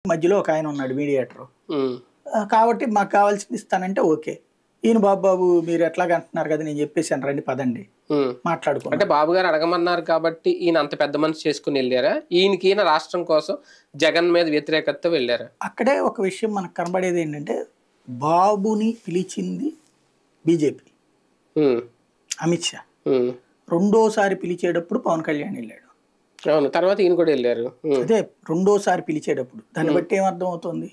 మధ్యలో ఒక ఆయన ఉన్నాడు మీడియేటర్. ఉమ్, కాబట్టి మాకు కావాల్సింది ఇస్తానంటే ఓకే. ఈయన బాబు మీరు ఎట్లాగ అంటున్నారు కదా, నేను చెప్పేసాను రండి పదండి ఉమ్. మాట్లాడుకున్నాం. అంటే బాబు గారు అడగమన్నారు కాబట్టి ఈయన అంత పెద్ద మనిషి చేసుకుని వెళ్ళారా? ఈయన రాష్ట్రం కోసం జగన్ మీద వ్యతిరేకతతో వెళ్ళారా? అక్కడే ఒక విషయం మనకు కనబడేది ఏంటంటే, బాబుని పిలిచింది బీజేపీ, ఉమ్, అమిత్ షా. ఉమ్. రెండోసారి పిలిచేటప్పుడు పవన్ కళ్యాణ్ వెళ్ళాడు. అవును, తర్వాత ఈయన కూడా వెళ్ళారు. అదే రెండోసారి పిలిచేటప్పుడు దాన్ని బట్టి ఏమర్థం అవుతుంది?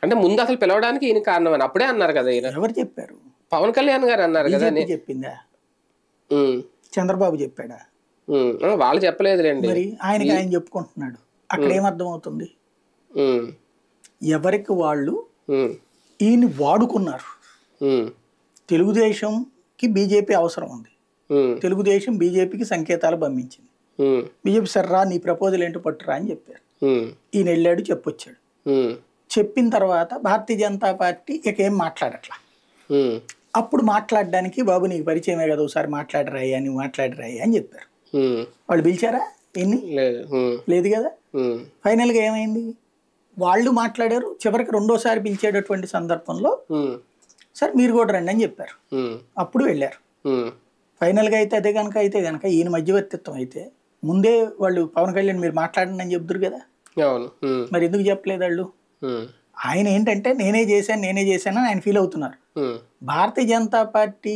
అంటే ముందు అసలు పిలవడానికి ఈయన కారణం అని అప్పుడే అన్నారు కదా. ఈయన ఎవరు చెప్పారు? పవన్ కళ్యాణ్ గారు అన్నారు కదా. బీజేపీ చెప్పిందా? ఉమ్, చంద్రబాబు చెప్పాడా? ఉమ్. వాళ్ళు చెప్పలేదులేండి. మరి ఆయనకి ఆయన చెప్పుకుంటున్నాడు. అక్కడ ఏమర్థం అవుతుంది? ఉమ్, ఎవరికి వాళ్ళు ఉమ్, ఈయన వాడుకున్నారు. ఉమ్, తెలుగుదేశంకి బీజేపీ అవసరం ఉంది. ఉమ్, తెలుగుదేశం బీజేపీకి సంకేతాలు పంపించింది. ఉమ్, బీజేపీ సర్రా నీ ప్రపోజల్ ఏంటో పట్టురా అని చెప్పారు. ఉమ్, ఈయన వెళ్ళాడు, చెప్పొచ్చాడు. ఉమ్, చెప్పిన తర్వాత భారతీయ జనతా పార్టీ ఇక ఏం మాట్లాడట్లా. ఉమ్, అప్పుడు మాట్లాడడానికి బాబు నీకు పరిచయమే కదా, ఒకసారి మాట్లాడరాయ్యా, నువ్వు మాట్లాడరాయ్యా అని చెప్పారు. ఉమ్. వాళ్ళు పిలిచారా? ఎన్ని లేదు. ఉమ్, లేదు కదా. ఉమ్, ఫైనల్గా ఏమైంది? వాళ్ళు మాట్లాడారు. చివరికి రెండోసారి పిలిచేటటువంటి సందర్భంలో ఉమ్, సార్ మీరు కూడా రండి అని చెప్పారు. ఉమ్, అప్పుడు వెళ్ళారు. ఉమ్, ఫైనల్గా అయితే అదే కనుక ఈయన మధ్యవర్తిత్వం అయితే ముందే వాళ్ళు పవన్ కళ్యాణ్ మీరు మాట్లాడండి అని చెప్తురు కదా. అవును. ఉమ్, మరి ఎందుకు చెప్పలేదు వాళ్ళు? ఉమ్, ఆయన ఏంటంటే నేనే చేశాను అని ఆయన ఫీల్ అవుతున్నారు. ఉమ్, భారతీయ జనతా పార్టీకి